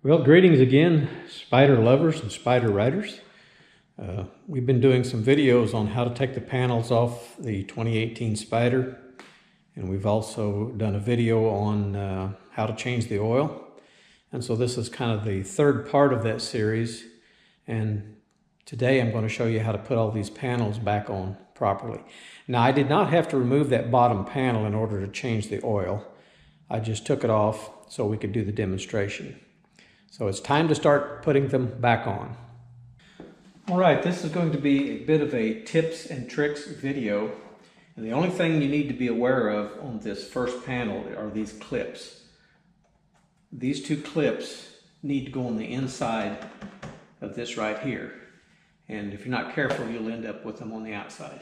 Well, greetings again, Spyder lovers and Spyder riders. We've been doing some videos on how to take the panels off the 2018 Spyder, and we've also done a video on how to change the oil. And so this is kind of the third part of that series, and today I'm going to show you how to put all these panels back on properly. Now, I did not have to remove that bottom panel in order to change the oil. I just took it off so we could do the demonstration. So it's time to start putting them back on. All right, this is going to be a bit of a tips and tricks video. And the only thing you need to be aware of on this first panel are these clips. These two clips need to go on the inside of this right here. And if you're not careful, you'll end up with them on the outside.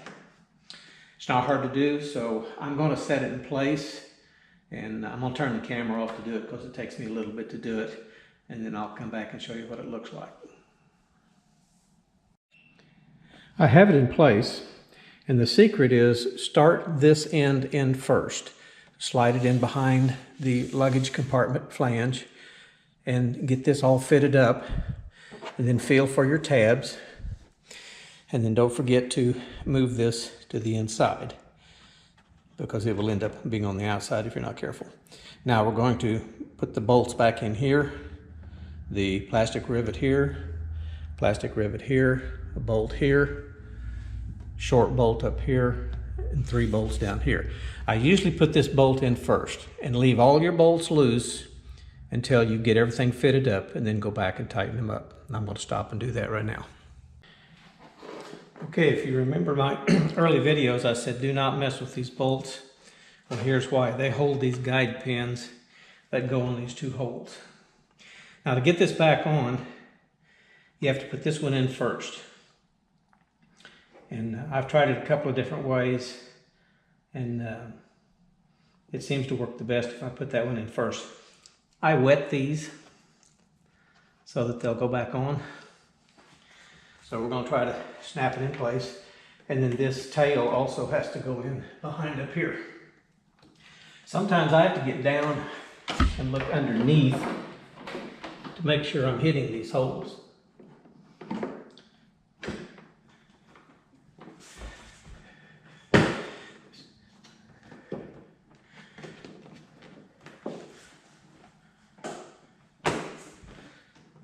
It's not hard to do, so I'm going to set it in place. And I'm going to turn the camera off to do it because it takes me a little bit to do it. And then I'll come back and show you what it looks like. I have it in place, and the secret is start this end in first. Slide it in behind the luggage compartment flange and get this all fitted up, and then feel for your tabs. And then don't forget to move this to the inside because it will end up being on the outside if you're not careful. Now we're going to put the bolts back in here. The plastic rivet here, a bolt here, short bolt up here, and 3 bolts down here. I usually put this bolt in first and leave all your bolts loose until you get everything fitted up, and then go back and tighten them up. And I'm going to stop and do that right now. Okay, if you remember my early videos, I said do not mess with these bolts. Well, here's why. They hold these guide pins that go on these 2 holes. Now, to get this back on, you have to put this one in first. And I've tried it a couple of different ways, and it seems to work the best if I put that one in first. I wet these so that they'll go back on. So we're going to try to snap it in place. And then this tail also has to go in behind up here. Sometimes I have to get down and look underneath to make sure I'm hitting these holes.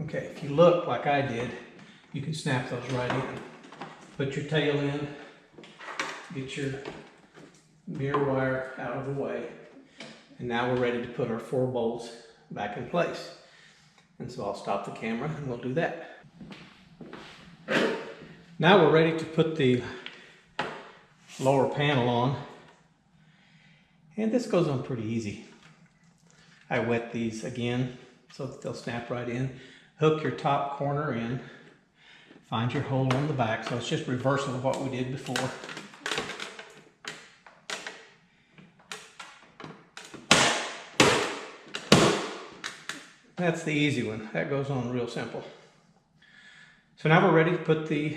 Okay, if you look like I did, you can snap those right in. Put your tail in, get your mirror wire out of the way, and now we're ready to put our 4 bolts back in place. And so I'll stop the camera and we'll do that. Now we're ready to put the lower panel on. And this goes on pretty easy. I wet these again so that they'll snap right in. Hook your top corner in. Find your hole on the back. So it's just reversal of what we did before. That's the easy one. That goes on real simple. So now we're ready to put the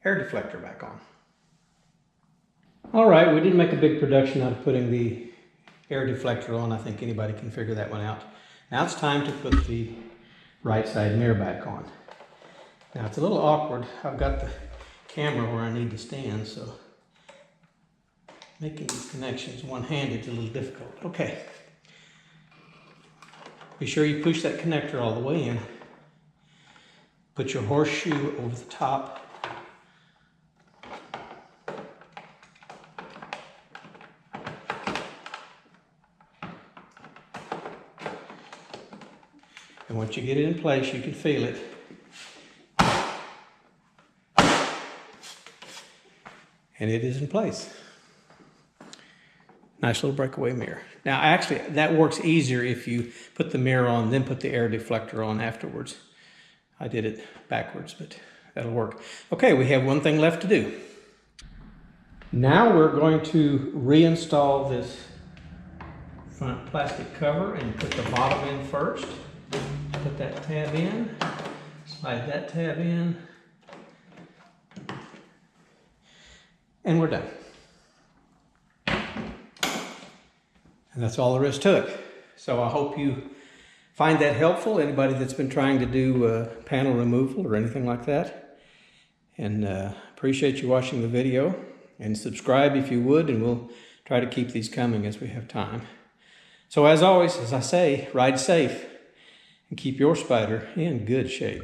air deflector back on. All right, we didn't make a big production out of putting the air deflector on. I think anybody can figure that one out. Now it's time to put the right side mirror back on. Now it's a little awkward. I've got the camera where I need to stand, so making these connections one-handed is a little difficult. Okay. Be sure you push that connector all the way in. Put your horseshoe over the top. And once you get it in place, you can feel it. And it is in place. Nice little breakaway mirror. Now, actually, that works easier if you put the mirror on, then put the air deflector on afterwards. I did it backwards, but that'll work. Okay, we have one thing left to do. Now we're going to reinstall this front plastic cover and put the bottom in first. Put that tab in, slide that tab in, and we're done. And that's all there is to it. So I hope you find that helpful, anybody that's been trying to do panel removal or anything like that. And appreciate you watching the video. And subscribe if you would, and we'll try to keep these coming as we have time. So as always, as I say, ride safe and keep your Spyder in good shape.